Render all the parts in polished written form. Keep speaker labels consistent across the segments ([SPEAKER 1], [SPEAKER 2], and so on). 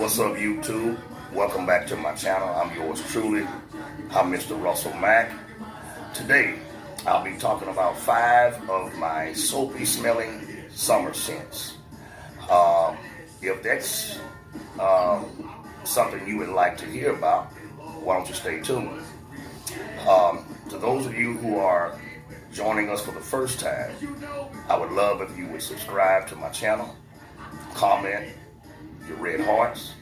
[SPEAKER 1] What's up, YouTube? Welcome back to my channel. I'm yours truly. I'm Mr. Russell Mack. Today, I'll be talking about 5 of my soapy smelling summer scents. If that's something you would like to hear about, why don't you stay tuned? To those of you who are joining us for the first time, I would love if you would subscribe to my channel, comment your red hearts.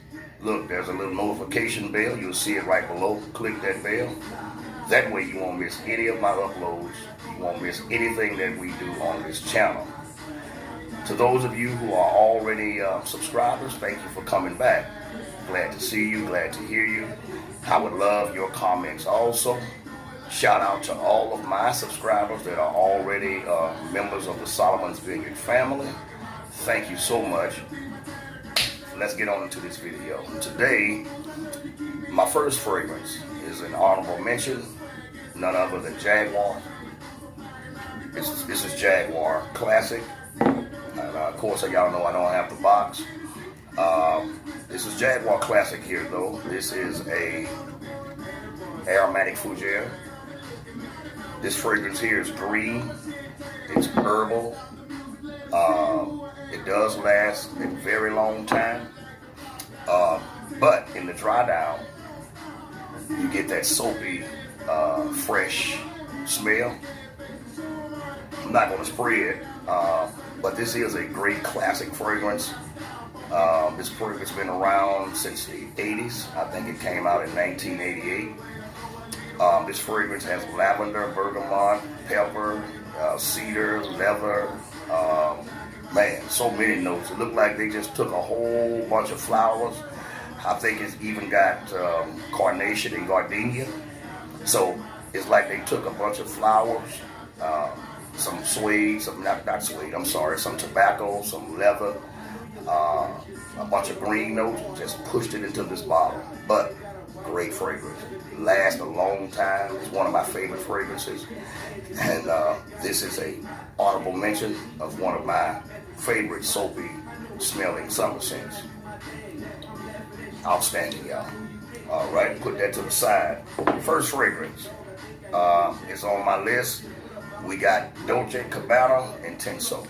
[SPEAKER 1] Look, there's a little notification bell. You'll see it right below. Click that bell. That way you won't miss any of my uploads. You won't miss anything that we do on this channel. To those of you who are already subscribers, thank you for coming back. Glad to see you, glad to hear you. I would love your comments also. Shout out to all of my subscribers that are already members of the Solomon's Vineyard family. Thank you so much. Let's get on into this video. Today, my first fragrance is an honorable mention, none other than Jaguar. This is Jaguar Classic. And of course, y'all know I don't have the box. This is Jaguar Classic here, though. This is a aromatic fougere. This fragrance here is green. It's herbal. It does last a very long time. But in the dry down, you get that soapy, fresh smell. I'm not going to spray it, but this is a great classic fragrance. This fragrance has been around since the 80s. I think it came out in 1988. This fragrance has lavender, bergamot, pepper, cedar, leather, man, so many notes. It looked like they just took a whole bunch of flowers. I think it's even got carnation and gardenia. So it's like they took a bunch of flowers, some suede, not suede, I'm sorry, some tobacco, some leather, a bunch of green notes, just pushed it into this bottle. But great fragrance. Lasts a long time. It's one of my favorite fragrances. And this is a honorable mention of one of my favorite soapy smelling summer scents. Outstanding, y'all. All right, put that to the side. First fragrance is on my list. We got Dolce & Gabbana Intenso.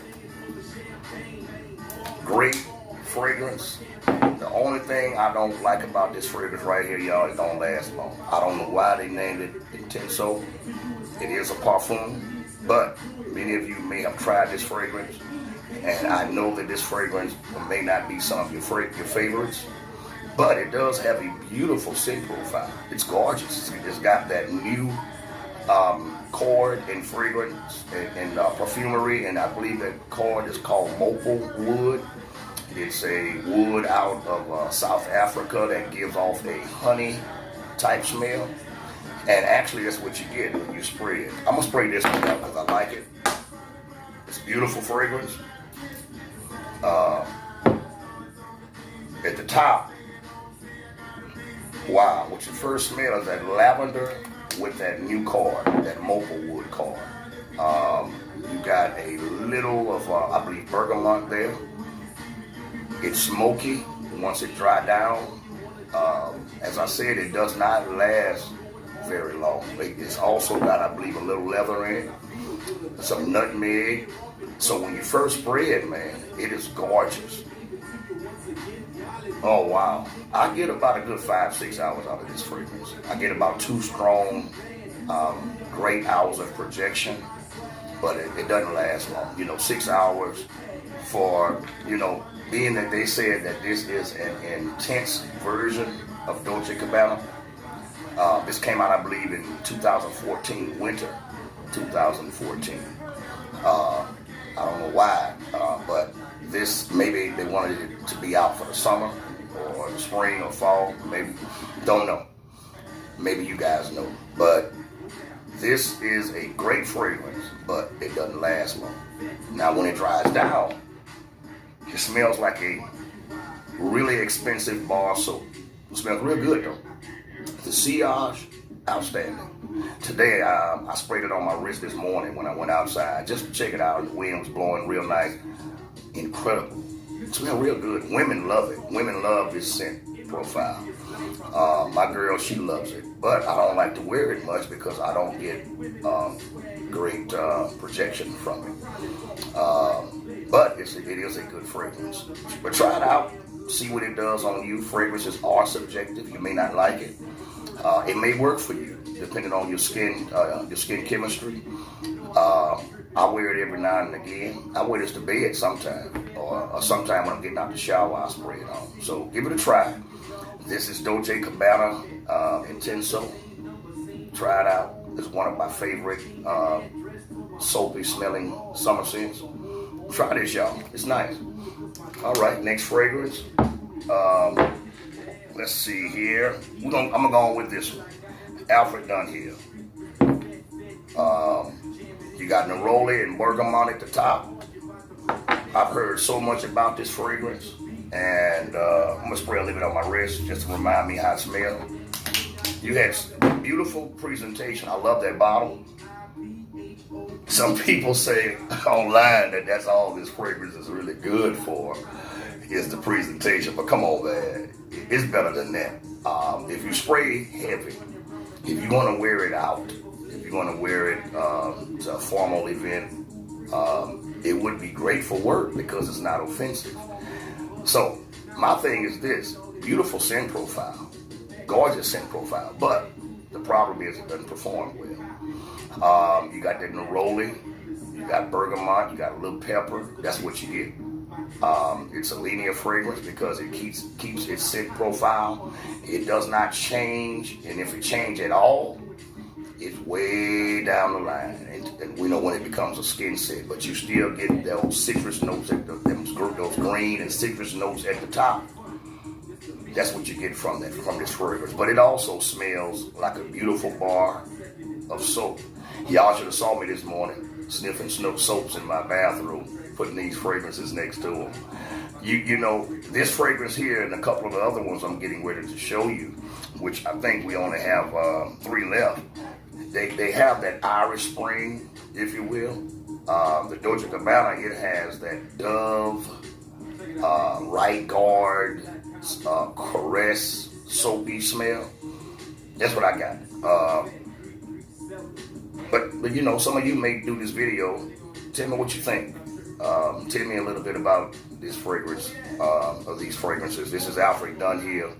[SPEAKER 1] Great fragrance. The only thing I don't like about this fragrance right here, y'all, it don't last long. I don't know why they named it Intenso. It is a parfum, but many of you may have tried this fragrance, and I know that this fragrance may not be some of your favorites, but it does have a beautiful scent profile. It's gorgeous. It's got that new chord in fragrance and perfumery, and I believe that chord is called maple wood. It's a wood out of South Africa that gives off a honey type smell. And actually that's what you get when you spray it. I'm going to spray this one out because I like it. It's a beautiful fragrance. At the top, wow, what you first smell is that lavender with that new chord, that maple wood chord. You got a little of, I believe, bergamot there. It's smoky once it dries down. As I said, it does not last very long. It's also got, I believe, a little leather in it, some nutmeg. So when you first spray it, man, it is gorgeous. Oh, wow. I get about a good 5-6 hours out of this fragrance. I get about 2 strong, great hours of projection, but it doesn't last long. 6 hours for, being that they said that this is an intense version of Dolce & Gabbana. This came out, I believe, in 2014, winter 2014. I don't know why, but this, maybe they wanted it to be out for the summer or the spring or fall, maybe, don't know. Maybe you guys know. But this is a great fragrance, but it doesn't last long. Now, when it dries down, it smells like a really expensive bar soap. It smells real good though. The sillage, outstanding. Today, I sprayed it on my wrist this morning when I went outside just to check it out. The wind was blowing real nice. Incredible. Smell real good. Women love it. Women love this scent profile. My girl, she loves it, but I don't like to wear it much because I don't get great projection from it. But it is a good fragrance. But try it out. See what it does on you. Fragrances are subjective. You may not like it. It may work for you depending on your skin chemistry. I wear it every now and again. I wear this to bed sometime, or sometime when I'm getting out the shower, I spray it on. So give it a try. This is Dolce & Gabbana Intenso. Try it out. It's one of my favorite soapy smelling summer scents. Try this, y'all. It's nice. All right, next fragrance. Let's see here. I'm gonna go on with this one. Alfred Dunhill. You got Neroli and Bergamot at the top. I've heard so much about this fragrance, and I'm gonna spray a little bit on my wrist just to remind me how it smells. You had beautiful presentation. I love that bottle. Some people say online that that's all this fragrance is really good for, is the presentation. But come on, man, it's better than that. If you spray heavy, if you want to wear it out, if you're going to wear it to a formal event, it would be great for work because it's not offensive. So my thing is this: beautiful scent profile, gorgeous scent profile, but the problem is it doesn't perform well. You got that neroli, you got bergamot, you got a little pepper. That's what you get. It's a linear fragrance because it keeps its scent profile. It does not change, and if it changes at all, it's way down the line. And we know when it becomes a skin scent, but you still get those citrus notes, those green and citrus notes at the top. That's what you get from this fragrance. But it also smells like a beautiful bar of soap. Y'all should have saw me this morning sniffing soaps in my bathroom, putting these fragrances next to them. You know, this fragrance here and a couple of the other ones I'm getting ready to show you, which I think we only have 3 left. They have that Irish Spring, if you will. The Dolce & Gabbana, it has that Dove, Right Guard, Caress, soapy smell. That's what I got. But you know, some of you may do this video. Tell me what you think. Tell me a little bit about this fragrance, of these fragrances. This is Alfred Dunhill.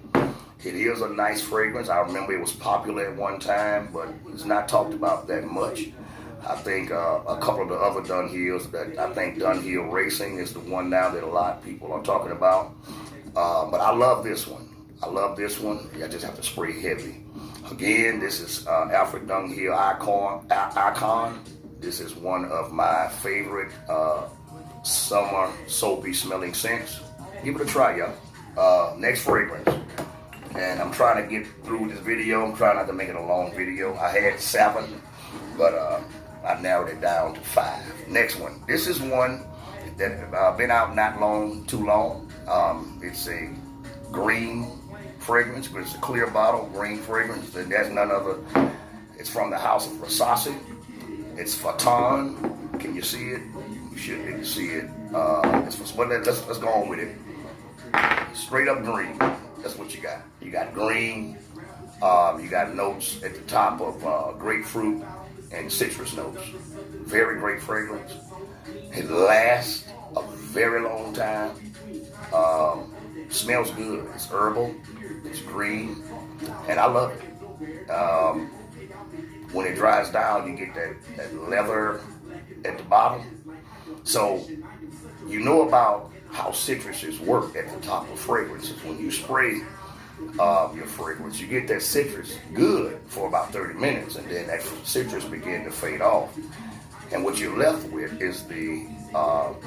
[SPEAKER 1] It is a nice fragrance. I remember it was popular at one time, but it's not talked about that much. I think a couple of the other Dunhills, I think Dunhill Racing is the one now that a lot of people are talking about. But I love this one. I just have to spray heavy. Again, this is Alfred Dunhill Icon. This is one of my favorite summer soapy smelling scents. Give it a try, y'all. Next fragrance. And I'm trying to get through this video. I'm trying not to make it a long video. I had 7, but I narrowed it down to 5. Next one. This is one that been out not too long. It's a green fragrance, but it's a clear bottle, green fragrance. And that's none other. It's from the house of Versace. It's Fatan. Can you see it? You should be able to see it. Let's go on with it. Straight up green. That's what you got. You got green. You got notes at the top of grapefruit and citrus notes. Very great fragrance. It lasts a very long time. Smells good. It's herbal. It's green, and I love it. When it dries down, you get that leather at the bottom. So you know about how citruses work at the top of fragrances. When you spray your fragrance, you get that citrus good for about 30 minutes, and then that citrus begin to fade off. And what you're left with is the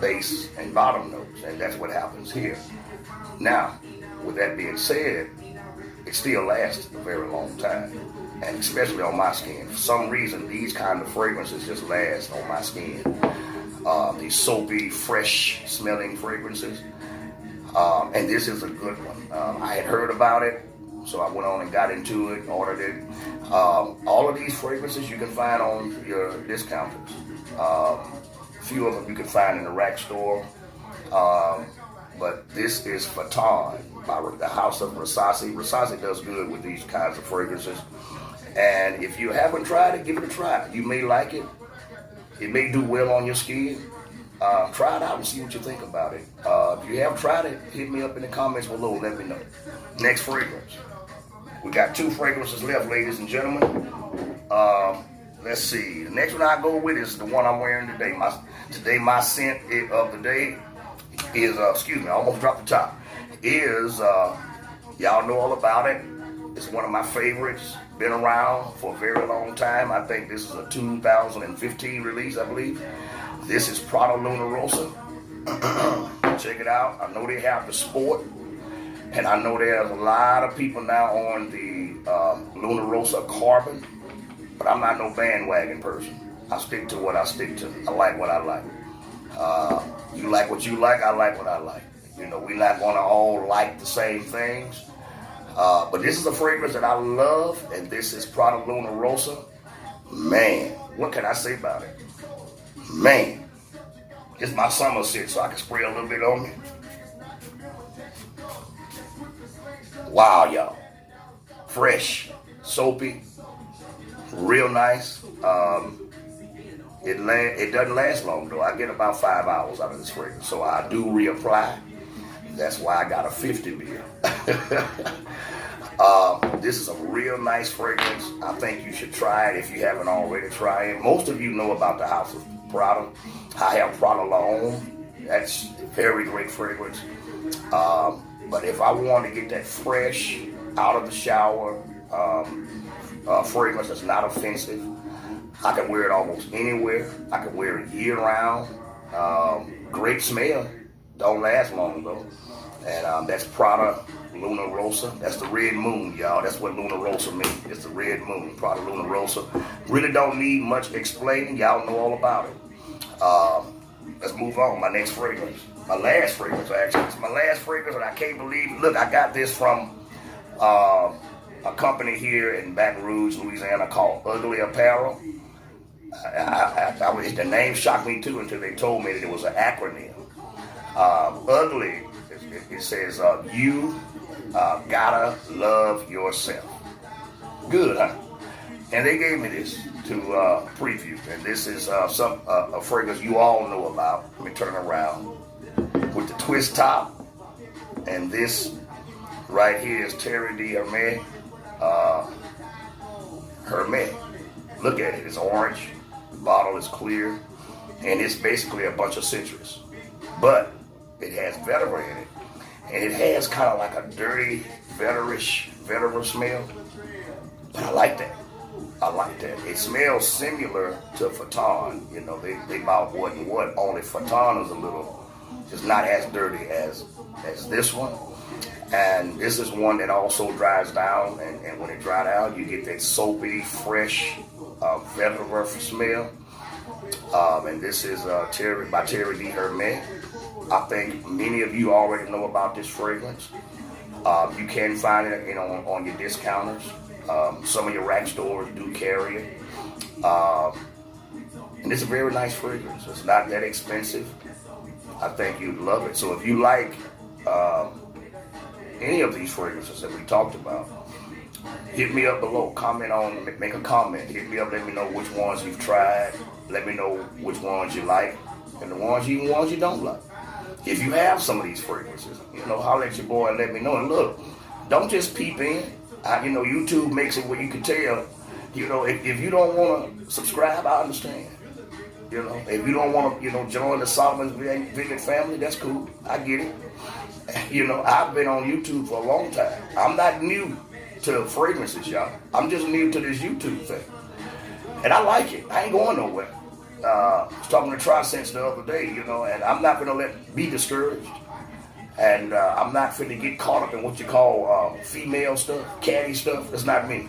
[SPEAKER 1] base and bottom notes, and that's what happens here. Now, with that being said, it still lasts a very long time, and especially on my skin. For some reason, these kind of fragrances just last on my skin. These soapy, fresh-smelling fragrances, and this is a good one. I had heard about it, so I went on and got into it, ordered it. All of these fragrances you can find on your discounters. A few of them you can find in the rack store. But but this is Fatan by the House of Rasasi. Rasasi does good with these kinds of fragrances. And if you haven't tried it, give it a try. You may like it. It may do well on your skin. Try it out and see what you think about it. If you have tried it, hit me up in the comments below. Let me know. Next fragrance. We got 2 fragrances left, ladies and gentlemen. Let's see. The next one I go with is the one I'm wearing today. My scent of the day is, excuse me, I almost dropped the top. Y'all know all about it. It's one of my favorites. Been around for a very long time. I think this is a 2015 release, I believe. This is Prada Luna Rosa. Check it out. I know they have the sport. And I know there's a lot of people now on the Luna Rosa Carbon. But I'm not no bandwagon person. I stick to what I stick to. I like what I like. You like what you like, I like what I like. You know, we're not going to all like the same things. But this is a fragrance that I love, and this is Prada Luna Rosa. Man, what can I say about it? Man, it's my summer scent, so I can spray a little bit on me. Wow, y'all. Fresh, soapy, real nice. It doesn't last long, though. I get about 5 hours out of this fragrance, so I do reapply. That's why I got a 50 bill. This is a real nice fragrance. I think you should try it if you haven't already tried it. Most of you know about the House of Prada. I have Prada La Homme. That's a very great fragrance. But if I want to get that fresh, out of the shower fragrance that's not offensive, I can wear it almost anywhere. I can wear it year round. Great smell. Don't last long though. And that's Prada Luna Rosa. That's the red moon, y'all. That's what Luna Rosa means. It's the red moon, Prada Luna Rosa. Really don't need much explaining. Y'all know all about it. Let's move on. My next fragrance. My last fragrance, actually. It's my last fragrance, and I can't believe it. Look, I got this from a company here in Baton Rouge, Louisiana called Ugly Apparel. The name shocked me too until they told me that it was an acronym. Ugly, it says, you gotta love yourself. Good, huh? And they gave me this to preview. And this is a fragrance you all know about. Let me turn around. With the twist top. And this right here is Terry D. Hermé. Hermé. Look at it. It's orange. The bottle is clear. And it's basically a bunch of citrus. But it has vetiver in it. And it has kind of like a dirty, vetiver smell. But I like that. I like that. It smells similar to Fatan. You know, they about what and what. Only Fatan is a little, just not as dirty as this one. And this is one that also dries down. And when it dries out, you get that soapy, fresh, vetiver smell. And this is by Terry D. Hermé. I think many of you already know about this fragrance. You can find it on your discounters. Some of your rack stores do carry it. And it's a very nice fragrance. It's not that expensive. I think you'd love it. So if you like any of these fragrances that we talked about, hit me up below. Make a comment. Hit me up. Let me know which ones you've tried. Let me know which ones you like and the ones you don't like. If you have some of these fragrances, holler at your boy and let me know. And look, don't just peep in. YouTube makes it where you can tell. If you don't want to subscribe, I understand. If you don't want to, join the Solomon's Vineyard family, that's cool. I get it. I've been on YouTube for a long time. I'm not new to fragrances, y'all. I'm just new to this YouTube thing. And I like it. I ain't going nowhere. I was talking to Trisense the other day, and I'm not going to be discouraged. And I'm not finna get caught up in what you call female stuff, catty stuff. That's not me.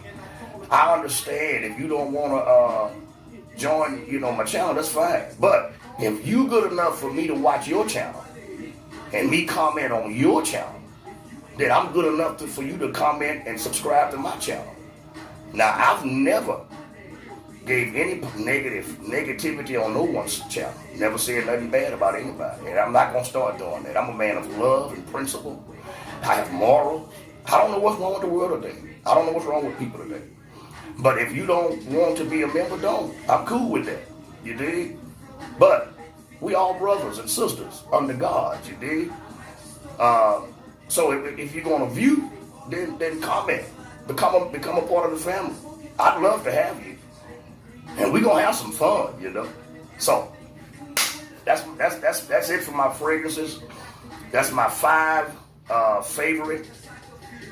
[SPEAKER 1] I understand if you don't want to join, my channel, that's fine. But if you good enough for me to watch your channel and me comment on your channel, then I'm good enough for you to comment and subscribe to my channel. Now, I've never gave any negativity on no one's channel. Never said nothing bad about anybody. And I'm not going to start doing that. I'm a man of love and principle. I have morals. I don't know what's wrong with the world today. I don't know what's wrong with people today. But if you don't want to be a member, don't. I'm cool with that. You dig? But we all brothers and sisters under God. You dig? So if you're going to view, then comment. Become a part of the family. I'd love to have you. And we're going to have some fun, you know. So that's it for my fragrances. That's my 5 favorite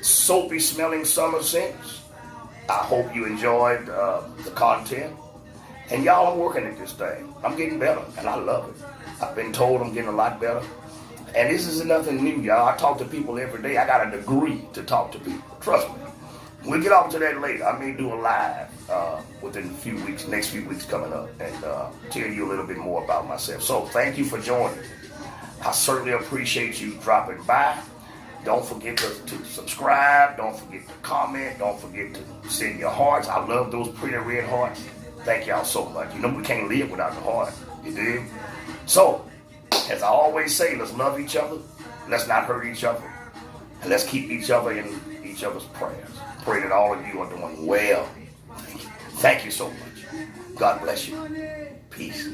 [SPEAKER 1] soapy smelling summer scents. I hope you enjoyed the content. And y'all, I'm working at this thing. I'm getting better, and I love it. I've been told I'm getting a lot better. And this is nothing new, y'all. I talk to people every day. I got a degree to talk to people. Trust me. We'll get off to that later. I may do a live within a few weeks, next few weeks coming up, and tell you a little bit more about myself. So thank you for joining. I certainly appreciate you dropping by. Don't forget to subscribe. Don't forget to comment. Don't forget to send your hearts. I love those pretty red hearts. Thank y'all so much. You know we can't live without the heart. You dig? So, as I always say, let's love each other. Let's not hurt each other. And let's keep each other in each other's prayers. Pray that all of you are doing well. Thank you so much. God bless you. Peace.